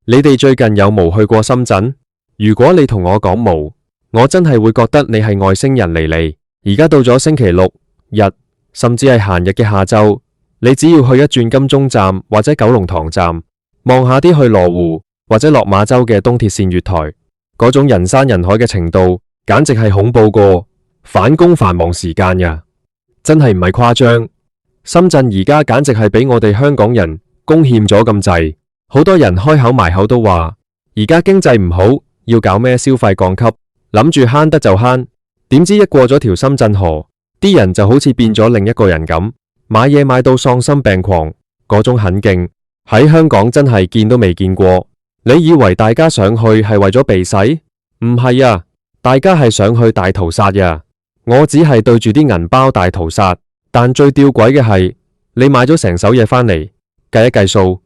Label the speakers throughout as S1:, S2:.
S1: 你哋最近有冇去過深圳？如果你同我講冇，我真係會覺得你係外星人嚟嚟。而家到咗星期六日，甚至係閒日嘅下晝，你只要去一轉金鐘站或者九龍塘站，望下啲去羅湖或者落馬洲嘅東鐵線月台，嗰種人山人海嘅程度，簡直係恐怖過返工繁忙時間呀！真係唔係誇張。深圳而家簡直係俾我哋香港人攻陷咗咁滯，好多人開口埋口都話，而家經濟唔好，要搞咩消費降級，諗住慳得就慳，點知一過咗條深圳河，啲人就好似變咗另一個人咁，買嘢買到喪心病狂，嗰種狠勁喺香港真係見都未見過。你以為大家上去係為咗避世？唔係啊，大家係想去大屠殺呀！我只係對住啲銀包大屠殺，但最吊詭嘅係，你買咗成手嘢返嚟，計一計數，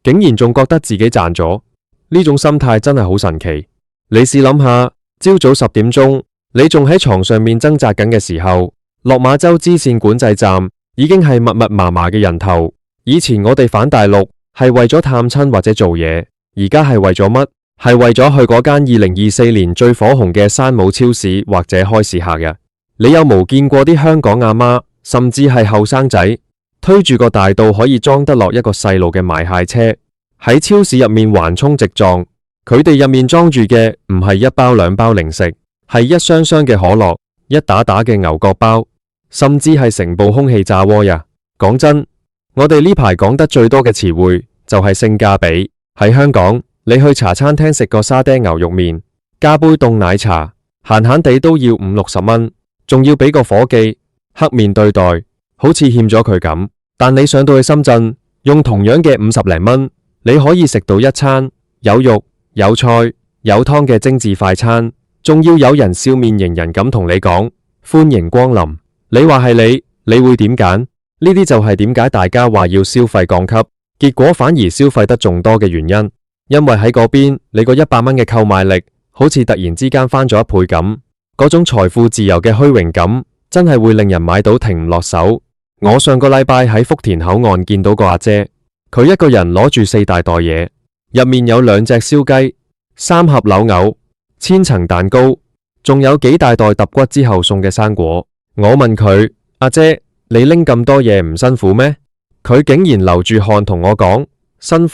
S1: 竟然仲覺得自己賺咗，呢種心態真係好神奇。你試諗下，朝早10點鐘，你仲喺床上面掙扎緊嘅時候，落馬洲支線管制站已經係密密麻麻嘅人頭。以前我哋返大陸係為咗探親或者做嘢，而家係為咗乜？係為咗去嗰間2024年最火紅嘅山姆超市或者開市客日。你有冇見過啲香港阿媽，甚至係後生仔，推住個大到可以裝得落一個細路嘅賣蟹車，喺超市入面橫衝直撞？佢哋入面裝住嘅唔係1包2包零食，係一箱箱嘅可樂，一打打嘅牛角包，甚至係成部空氣炸鍋呀！講真，我哋呢排講得最多嘅詞彙就係性價比。喺香港，你去茶餐廳食個沙爹牛肉麵，加杯凍奶茶，閒閒地都要50-60蚊，仲要俾個伙計黑面對待，好似欠咗佢咁。但你上到去深圳，用同樣嘅50零蚊，你可以食到一餐有肉有菜有湯嘅精緻快餐，仲要有人笑面迎人咁同你講歡迎光臨。你話係你會點揀？呢啲就係點解大家話要消費降級，結果反而消費得仲多嘅原因。因為喺嗰邊，你個100蚊嘅購買力好似突然之間翻咗1倍咁，嗰種財富自由嘅虛榮感真係會令人買到停唔落手。我上個禮拜喺福田口岸見到個阿姐，佢一個人攞住4大袋嘢，入面有2隻燒雞、3盒柳藕、千層蛋糕，仲有幾大袋揼骨之後送嘅生果。我問佢：阿姐，你拎咁多嘢唔辛苦咩？佢竟然流住汗同我講：辛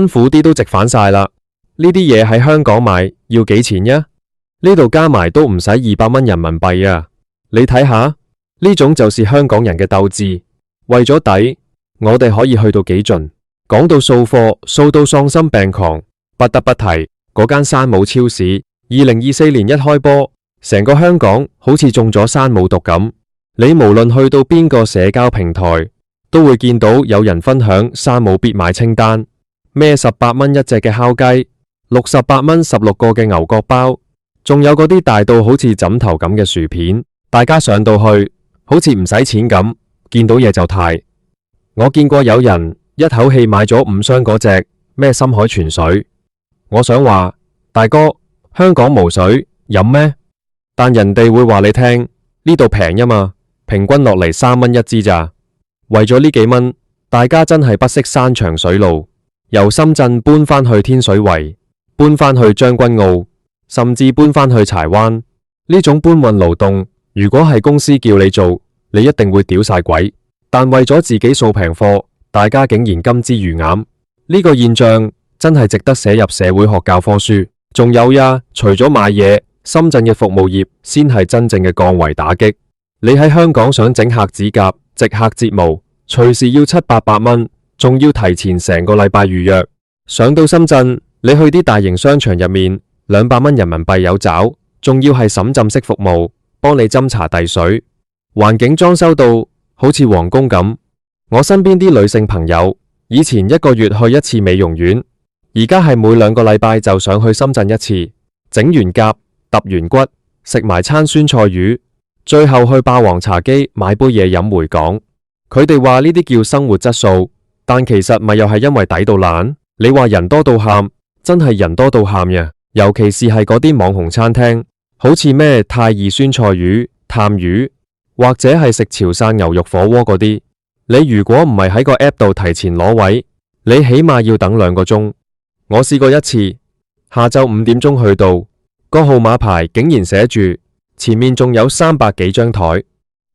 S1: 苦啲都值返晒啦。呢啲嘢喺香港買要幾錢呀？呢度加埋都唔使200蚊人民幣啊！你睇下，呢種就是香港人嘅鬥志。為咗抵，我哋可以去到幾盡。講到掃貨，掃到喪心病狂，不得不提嗰間山姆超市。2024年一開波，成個香港好似中咗山姆毒咁。你無論去到邊個社交平台，都會見到有人分享山姆必買清單，咩18蚊一隻嘅烤雞，68蚊16個嘅牛角包，仲有嗰啲大到好似枕頭咁嘅薯片。大家上到去好似唔使錢咁，見到嘢就太。我見過有人一口氣買咗5箱嗰隻咩深海泉水。我想話，大哥，香港無水飲咩？但人哋會話你聽，呢度平吖嘛，平均落嚟3蚊一支咋。為咗呢幾蚊，大家真係不惜山長水路，由深圳搬返去天水圍，搬返去將軍澳，甚至搬返去柴灣。呢種搬運勞動，如果係公司叫你做，你一定會屌晒鬼。但為咗自己掃平貨，大家竟然甘之如飴。呢個現象真係值得寫入社會學教科書。仲有呀，除咗買嘢，深圳嘅服務業先係真正嘅降維打擊。你喺香港想整客指甲、直客睫毛，隨時要700-800蚊，仲要提前成個禮拜預約。上到深圳，你去啲大型商場入面，200蚊人民幣有找，仲要係沈浸式服務，幫你斟茶遞水，環境裝修到好似皇宮咁。我身邊啲女性朋友以前1個月去1次美容院，而家係每2個禮拜就上去深圳1次，整完甲、揼完骨，食埋餐酸菜魚，最後去霸王茶姬買杯嘢飲回港。佢哋話呢啲叫生活質素，但其實咪又係因為抵到爛。你話人多到喊，真係人多到喊呀！尤其是係嗰啲網紅餐廳，好似咩太二酸菜魚、探魚，或者係食潮汕牛肉火鍋嗰啲，你如果唔係喺個 app 度提前攞位，你起碼要等2個鐘。我試過一次，下晝5點鐘去到，個號碼牌竟然寫住前面仲有300幾張台，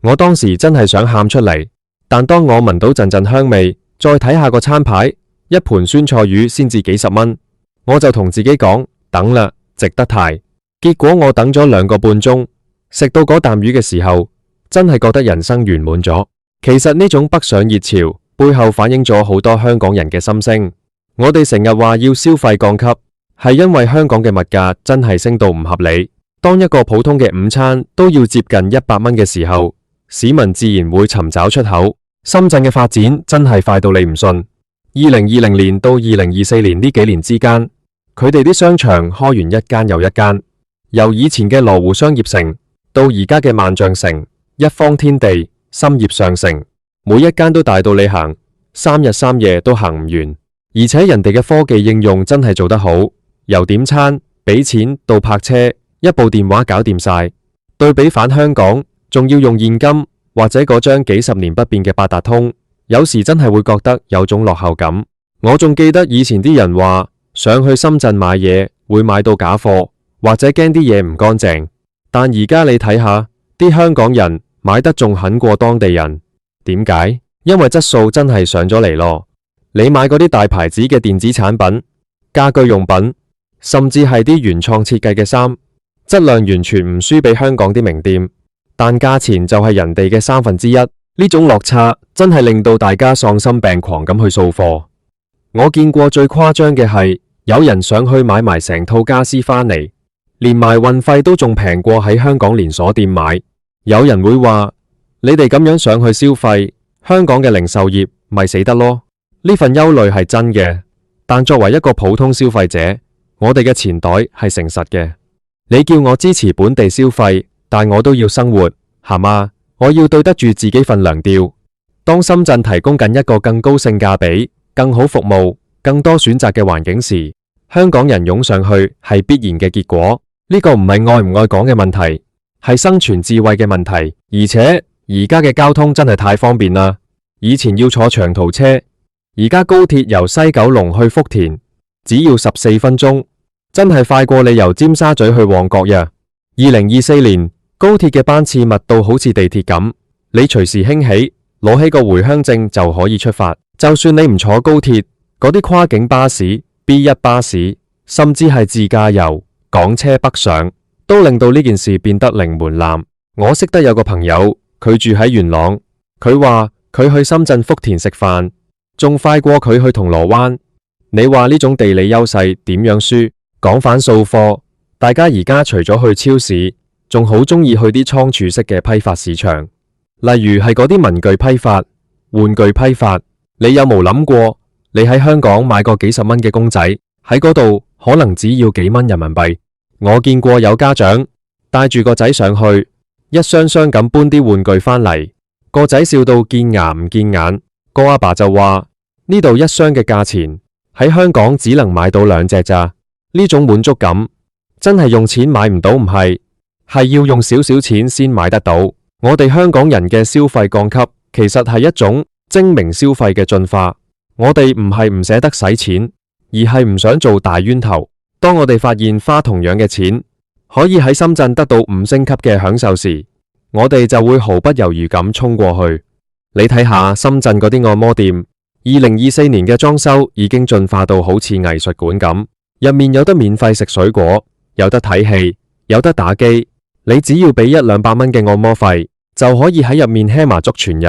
S1: 我當時真係想喊出嚟。但當我聞到陣陣香味，再睇下個餐牌，一盤酸菜魚先至幾十蚊，我就同自己講等啦，值得太。結果我等咗2個半鐘，食到嗰啖魚嘅時候，真係覺得人生圓滿咗。其實呢種北上熱潮背後反映咗好多香港人嘅心聲。我哋成日話要消費降級，係因為香港嘅物價真係升到唔合理。當一個普通嘅午餐都要接近100蚊嘅時候，市民自然會尋找出口。深圳嘅發展真係快到你唔信。2020年到2024年呢幾年之間，佢哋啲商場開完一間又一間，由以前嘅羅湖商業城到而家嘅萬象城、一方天地、深業上城，每一間都大到你行3日3夜都行唔完。而且人哋嘅科技應用真係做得好，由點餐、俾錢到泊車，一部電話搞掂晒。對比返香港，仲要用現金或者嗰張幾十年不變嘅八達通，有時真係會覺得有種落後感。我仲記得以前啲人話上去深圳買嘢會買到假貨，或者驚啲嘢唔乾淨。但而家你睇下，啲香港人買得仲狠過當地人。點解？因為質素真係上咗嚟咯。你買嗰啲大牌子嘅電子產品、家居用品，甚至係啲原創設計嘅衫，質量完全唔輸俾香港啲名店，但價錢就係人哋嘅1/3。呢種落差真係令到大家喪心病狂咁去掃貨。我見過最誇張嘅係，有人上去買埋成套家私返嚟，連埋運費都仲平過喺香港連鎖店買。有人會話，你哋咁樣上去消費，香港嘅零售業咪死得咯。呢份憂慮係真嘅，但作為一個普通消費者，我哋嘅錢袋係誠實嘅。你叫我支持本地消費，但我都要生活，係嘛？我要對得住自己份糧調。當深圳提供緊一個更高性價比、更好服務、更多選擇嘅環境時，香港人湧上去係必然嘅結果。呢個唔係愛唔愛港嘅問題，係生存智慧嘅問題。而且而家嘅交通真係太方便啦，以前要坐長途車，而家高鐵由西九龍去福田只要14分鐘，真係快過你由尖沙咀去旺角呀。2024年高鐵嘅班次密到好似地鐵咁，你隨時興起，攞起個回鄉證就可以出發。就算你唔坐高鐵，嗰啲跨境巴士、B1 巴士，甚至係自駕遊、港車北上，都令到呢件事變得零門檻。我識得有個朋友，佢住喺元朗，佢話佢去深圳福田食飯，仲快過佢去銅鑼灣。你話呢種地理優勢點樣輸？講返掃貨，大家而家除咗去超市，仲好鍾意去啲倉儲式嘅批發市場，例如係嗰啲文具批發、玩具批發。你有冇諗過，你喺香港買個幾十蚊嘅公仔，喺嗰度可能只要幾蚊人民幣。我見過有家長帶住個仔上去，一箱箱咁搬啲玩具返嚟，個仔笑到見牙唔見眼。個阿爸就話呢度一箱嘅價錢喺香港只能買到2隻咋。呢種滿足感真係用錢買唔到，唔係，係要用少少錢先買得到。我哋香港人嘅消費降級，其實係一種精明消費嘅進化。我哋唔係唔捨得使錢，而係唔想做大冤頭。當我哋發現花同樣嘅錢可以喺深圳得到5星級嘅享受時，我哋就會毫不猶豫咁衝過去。你睇下深圳嗰啲按摩店，2024年嘅裝修已經進化到好似藝術館咁，入面有得免費食水果，有得睇戲，有得打機。你只要俾100-200蚊嘅按摩費，就可以喺入面 hea 麻足全日。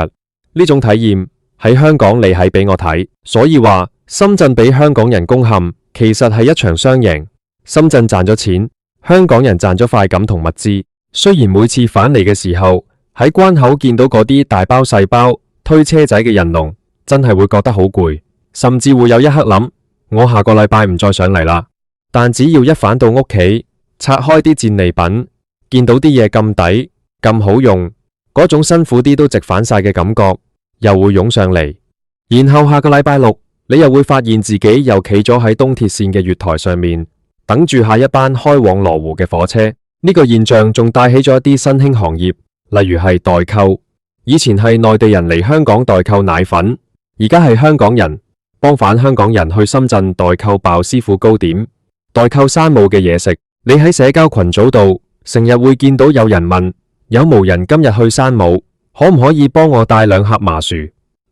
S1: 呢種體驗喺香港你係俾我睇。所以話深圳俾香港人攻陷，其實係一場雙贏。深圳賺咗錢，香港人賺咗快感同物資。雖然每次返嚟嘅時候喺關口見到嗰啲大包細包推車仔嘅人龍，真係會覺得好攰，甚至會有一刻諗我下個禮拜唔再上嚟啦。但只要一返到屋企，拆開啲戰利品，見到啲嘢咁抵咁好用，嗰種辛苦啲都值返晒嘅感覺又會湧上嚟。然後下個禮拜六，你又會發現自己又企咗喺東鐵線嘅月台上面，等住下一班開往羅湖嘅火車。呢個現象仲帶起咗一啲新興行業，例如係代購。以前係內地人嚟香港代購奶粉，而家係香港人幫返香港人去深圳代購鮑師傅糕點、代購山姆嘅嘢食。你喺社交群組度成日會見到有人問，有無人今日去山姆，可唔可以幫我帶2盒麻薯？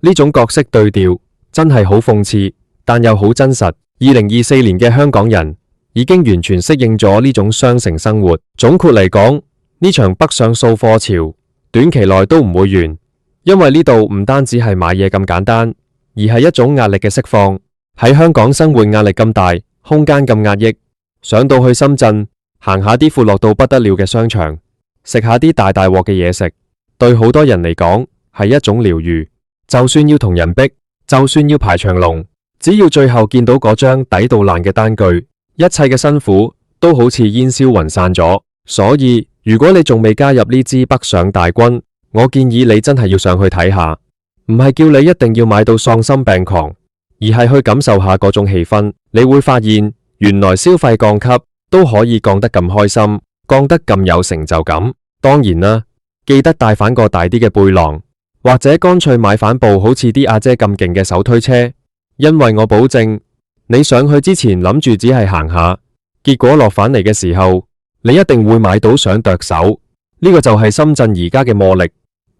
S1: 呢種角色對調真係好諷刺，但又好真實。2024年嘅香港人已經完全適應咗呢種雙城生活。總括嚟講，呢場北上掃貨潮短期內都唔會完，因為呢度唔單止係買嘢咁簡單，而係一種壓力嘅釋放。喺香港生活壓力咁大，空間咁壓抑，上到去深圳行下啲闊落到不得了嘅商場，食下啲大鑊嘅嘢食，對好多人嚟講係一種療愈。就算要同人逼，就算要排長龍，只要最後見到嗰張抵到爛嘅單據，一切嘅辛苦都好似煙消雲散咗。所以如果你仲未加入呢支北上大軍，我建議你真係要上去睇下，唔係叫你一定要買到喪心病狂，而係去感受下嗰種氣氛。你會發現原來消費降級都可以降得咁開心，降得咁有成就感。當然啦，記得帶返個大啲嘅背囊，或者乾脆買返部好似啲阿姐咁勁嘅手推車，因為我保證你上去之前諗住只係行下，結果落返嚟嘅時候，你一定會買到想剁手。呢個就係深圳而家嘅魔力，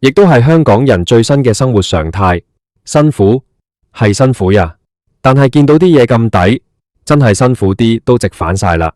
S1: 亦都係香港人最新嘅生活常態。辛苦係辛苦呀，但係見到啲嘢咁抵，真係辛苦啲都值返晒啦。